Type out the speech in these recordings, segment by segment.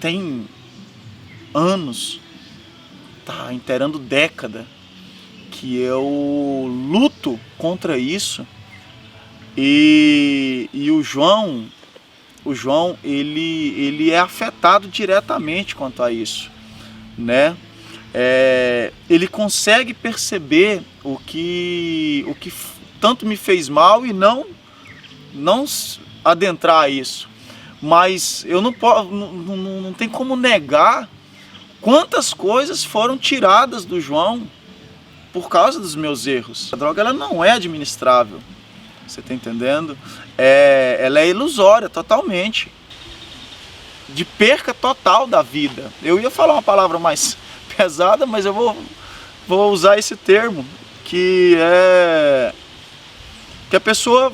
tem anos, tá inteirando década, que eu luto contra isso. E o João ele é afetado diretamente quanto a isso, né? Ele consegue perceber o que tanto me fez mal e não adentrar isso. Mas eu não tem como negar quantas coisas foram tiradas do João por causa dos meus erros. A droga ela não é administrável, você está entendendo? Ela é ilusória totalmente, de perca total da vida. Eu ia falar uma palavra mais pesada, mas eu vou usar esse termo, que a pessoa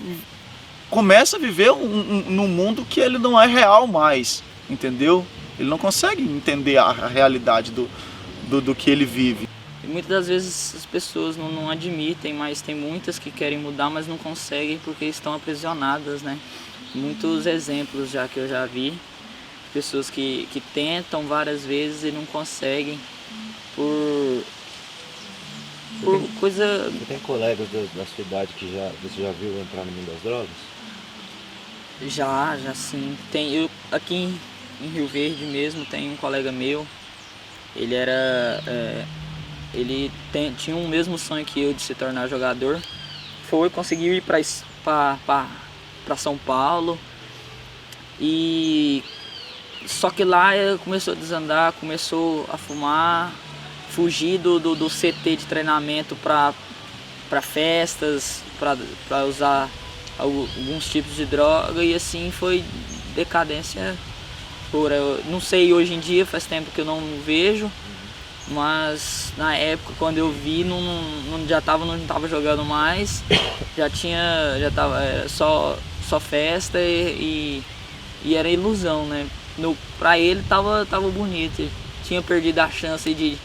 começa a viver num mundo que ele não é real mais, entendeu? Ele não consegue entender a realidade do que ele vive. E muitas das vezes as pessoas não admitem, mas tem muitas que querem mudar, mas não conseguem porque estão aprisionadas, né? Muitos exemplos já que eu já vi, pessoas que tentam várias vezes e não conseguem por coisa... Você tem colegas da sua idade que você já viu entrar no mundo das drogas? Já sim. Eu aqui em Rio Verde mesmo tem um colega meu, ele era... ele tinha o mesmo sonho que eu de se tornar jogador. Conseguiu ir para São Paulo. Só que lá começou a desandar, começou a fumar, fugir do CT de treinamento para festas, para usar alguns tipos de droga, e assim foi decadência pura. Eu não sei, hoje em dia faz tempo que eu não vejo, mas na época quando eu vi não estava jogando mais, já estava só festa e era ilusão, né? Pra ele tava bonito, ele tinha perdido a chance de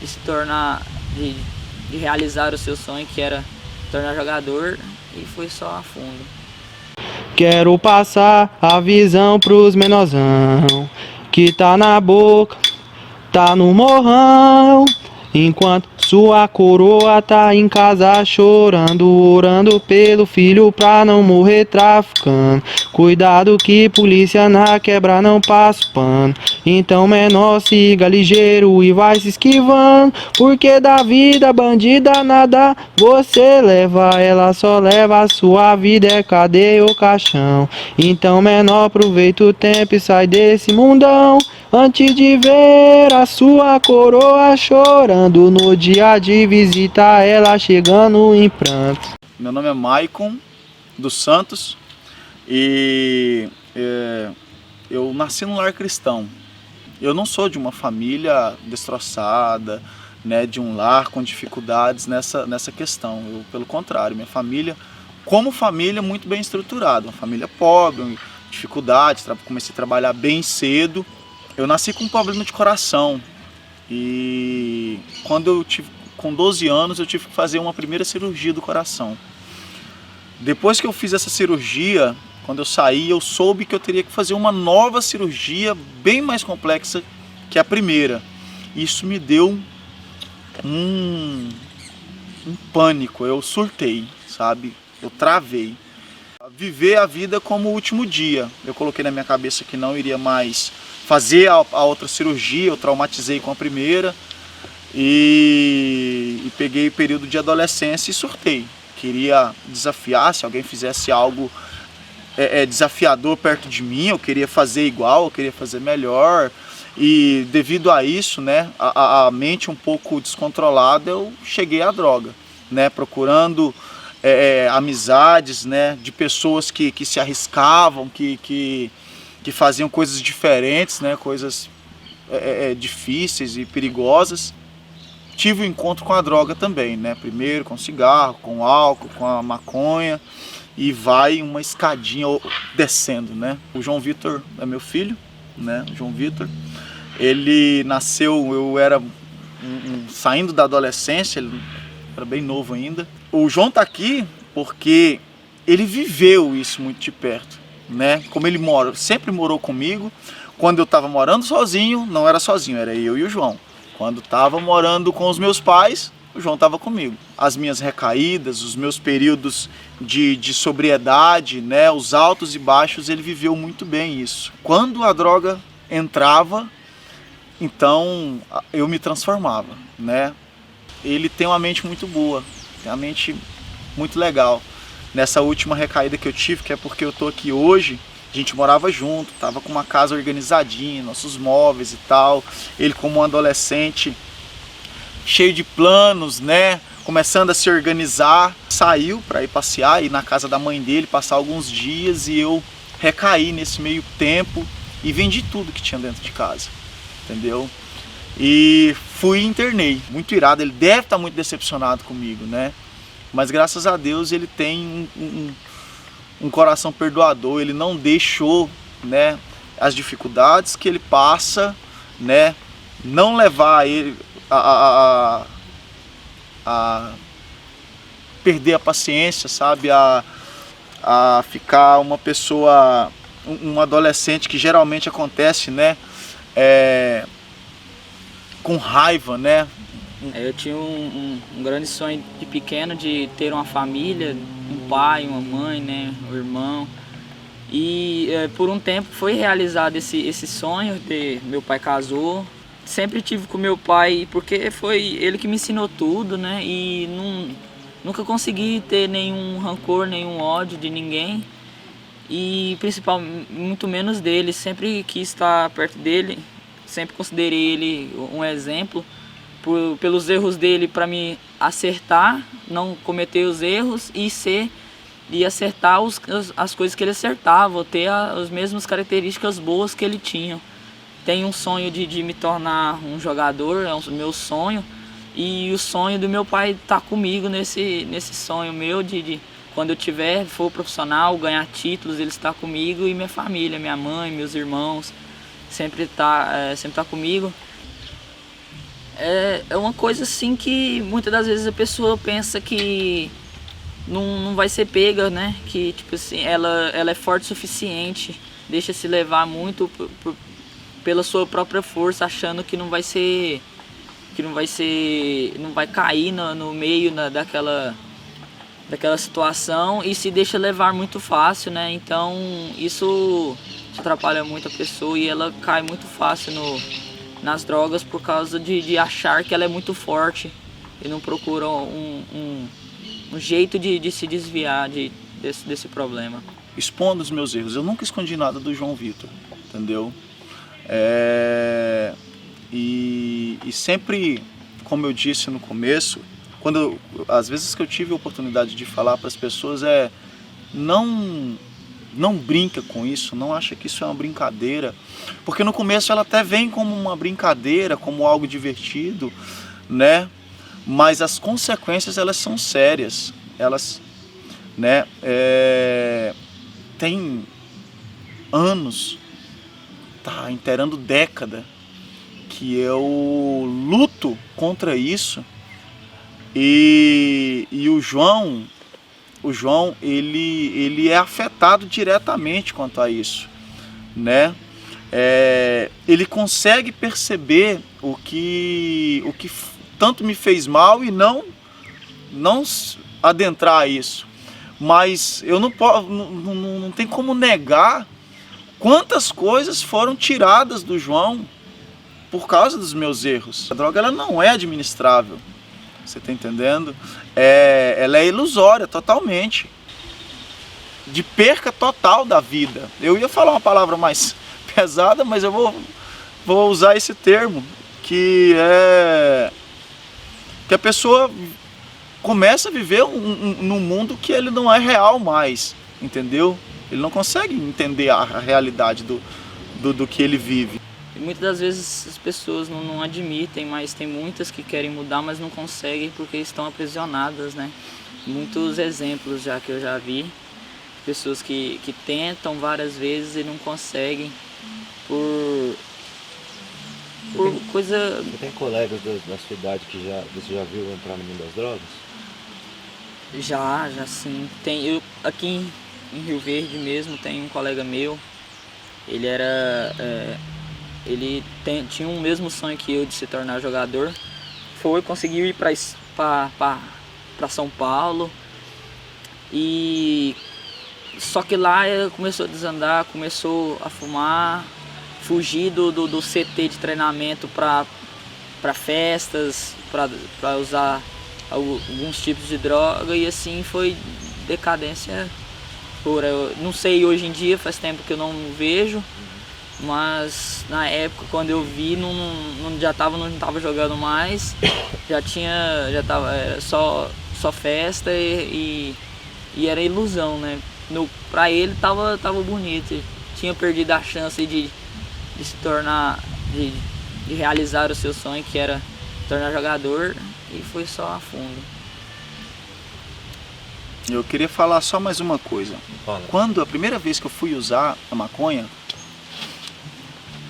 se tornar, de realizar o seu sonho, que era se tornar jogador, e foi só a fundo. Quero passar a visão pros menorzão, que tá na boca, tá no morrão, enquanto sua coroa tá em casa chorando, orando pelo filho pra não morrer traficando. Cuidado que polícia na quebra não passa pano. Então menor, siga ligeiro e vai se esquivando, porque da vida bandida nada você leva, ela só leva a sua vida, é cadeia ou caixão. Então menor, aproveita o tempo e sai desse mundão, antes de ver a sua coroa chorando, no dia de visita ela chegando em pranto. Meu nome é Maicon dos Santos e eu nasci num lar cristão. Eu não sou de uma família destroçada, né, de um lar com dificuldades nessa questão. Pelo contrário, minha família, como família, muito bem estruturada. Uma família pobre, dificuldades, comecei a trabalhar bem cedo. Eu nasci com um problema de coração e com 12 anos eu tive que fazer uma primeira cirurgia do coração. Depois que eu fiz essa cirurgia, quando eu saí, eu soube que eu teria que fazer uma nova cirurgia bem mais complexa que a primeira. Isso me deu um pânico, eu surtei, sabe? Eu travei. Viver a vida como o último dia. Eu coloquei na minha cabeça que não iria mais fazer a outra cirurgia, eu traumatizei com a primeira e peguei o período de adolescência e surtei. Queria desafiar, se alguém fizesse algo desafiador perto de mim, eu queria fazer igual, eu queria fazer melhor. E devido a isso, né, a mente um pouco descontrolada, eu cheguei à droga, né, procurando amizades, né, de pessoas que se arriscavam, que faziam coisas diferentes, né, coisas difíceis e perigosas. Tive um encontro com a droga também, né, primeiro com o cigarro, com o álcool, com a maconha, e vai uma escadinha descendo, né. O João Vitor é meu filho, né, o João Vitor. Ele nasceu, eu era saindo da adolescência, ele era bem novo ainda. O João tá aqui porque ele viveu isso muito de perto, né? Como ele sempre morou comigo, Quando eu estava morando sozinho, não era sozinho, era eu e o João. Quando estava morando com os meus pais, o João estava comigo. As minhas recaídas, os meus períodos de sobriedade, né, os altos e baixos, ele viveu muito bem isso. Quando a droga entrava, então eu me transformava, né? Ele tem uma mente muito boa, tem uma mente muito legal. Nessa última recaída que eu tive, que é porque eu tô aqui hoje, a gente morava junto, tava com uma casa organizadinha, nossos móveis e tal. Ele como um adolescente, cheio de planos, né? Começando a se organizar, saiu para ir passear, ir na casa da mãe dele, passar alguns dias, e eu recaí nesse meio tempo e vendi tudo que tinha dentro de casa, entendeu? E fui e internei, muito irado. Ele deve estar muito decepcionado comigo, né? Mas graças a Deus ele tem um coração perdoador. Ele não deixou, né, as dificuldades que ele passa, né, não levar ele a perder a paciência, sabe? A ficar uma pessoa, um adolescente, que geralmente acontece, né? Com raiva, né? Eu tinha um grande sonho de pequeno de ter uma família, um pai, uma mãe, né, um irmão. E por um tempo foi realizado esse sonho. Meu pai casou. Sempre tive com meu pai, porque foi ele que me ensinou tudo, né? E nunca consegui ter nenhum rancor, nenhum ódio de ninguém. E principalmente, muito menos dele. Sempre quis estar perto dele. Sempre considerei ele um exemplo. Pelos erros dele, para me acertar, não cometer os erros e acertar as coisas que ele acertava, ter as mesmas características boas que ele tinha. Tenho um sonho de me tornar um jogador, é o meu sonho, e o sonho do meu pai estar comigo nesse sonho meu de quando eu for profissional, ganhar títulos, ele estar comigo, e minha família, minha mãe, meus irmãos, sempre tá comigo. É uma coisa assim que muitas das vezes a pessoa pensa que não vai ser pega, né? Que tipo assim, ela é forte o suficiente, deixa se levar muito pela sua própria força, achando que não vai cair no meio daquela situação, e se deixa levar muito fácil, né? Então isso atrapalha muito a pessoa e ela cai muito fácil nas drogas por causa de achar que ela é muito forte e não procura um jeito de se desviar desse problema. Expondo os meus erros. Eu nunca escondi nada do João Vitor, entendeu? E sempre, como eu disse no começo, às vezes que eu tive a oportunidade de falar para as pessoas, não brinca com isso, não acha que isso é uma brincadeira, porque no começo ela até vem como uma brincadeira, como algo divertido, né? Mas as consequências, elas são sérias, elas, né? Tem anos, tá inteirando década, que eu luto contra isso, e o João, ele é afetado diretamente quanto a isso, né? Ele consegue perceber o que tanto me fez mal e não adentrar isso. Mas eu não tem como negar quantas coisas foram tiradas do João por causa dos meus erros. A droga, ela não é administrável. Você está entendendo? Ela é ilusória totalmente, de perca total da vida. Eu ia falar uma palavra mais pesada, mas eu vou usar esse termo, que a pessoa começa a viver num mundo que ele não é real mais, entendeu? Ele não consegue entender a realidade do que ele vive. E muitas das vezes as pessoas não admitem, mas tem muitas que querem mudar, mas não conseguem porque estão aprisionadas, né? Muitos exemplos já que eu já vi, pessoas que tentam várias vezes e não conseguem por coisa... Você tem colegas da sua idade que você já viu entrar no mundo das drogas? Já sim. Aqui em Rio Verde mesmo tem um colega meu, ele era ele tinha o mesmo sonho que eu de se tornar jogador. Conseguiu ir para São Paulo, e só que lá começou a desandar, começou a fumar, fugir do CT de treinamento para festas, para usar alguns tipos de droga, e assim foi decadência pura. Eu não sei, hoje em dia faz tempo que eu não vejo, mas na época quando eu vi não tava jogando mais, já tava era só festa e era ilusão, né? Pra ele tava bonito, ele tinha perdido a chance de se tornar, de realizar o seu sonho, que era tornar jogador, e foi só a fundo. Eu queria falar só mais uma coisa. Fala. Quando a primeira vez que eu fui usar a maconha,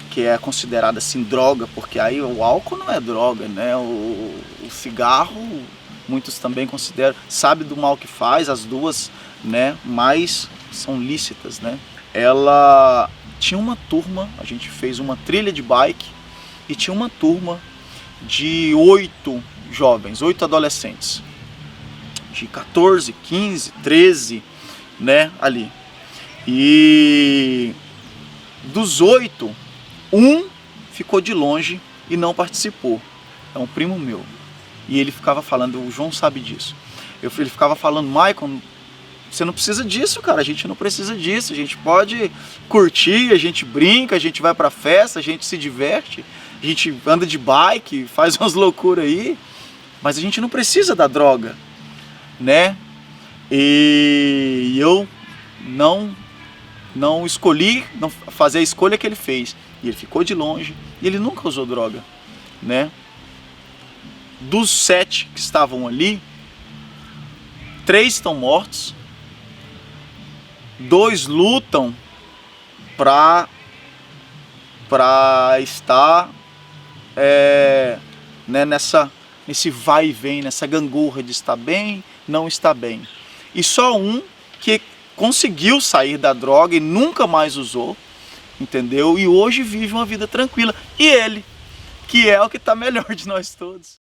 que é considerada assim droga, porque aí o álcool não é droga, né? O cigarro, muitos também consideram, sabe do mal que faz, as duas, né? Mas são lícitas, né? Ela tinha uma turma, a gente fez uma trilha de bike e tinha uma turma de 8 jovens, 8 adolescentes, de 14, 15, 13, né? Ali. E dos 8, um ficou de longe e não participou. É um primo meu. E ele ficava falando, o João sabe disso. Ele ficava falando, Maicon, você não precisa disso, cara. A gente não precisa disso. A gente pode curtir, a gente brinca, a gente vai pra festa, a gente se diverte, a gente anda de bike, faz umas loucuras aí. Mas a gente não precisa da droga, né? E eu não escolhi fazer a escolha que ele fez. E ele ficou de longe e ele nunca usou droga, né? Dos 7 que estavam ali, 3 estão mortos, 2 lutam para estar né, nesse vai e vem, nessa gangorra de estar bem, não está bem. E só um que conseguiu sair da droga e nunca mais usou, entendeu? E hoje vive uma vida tranquila. E ele, que é o que está melhor de nós todos.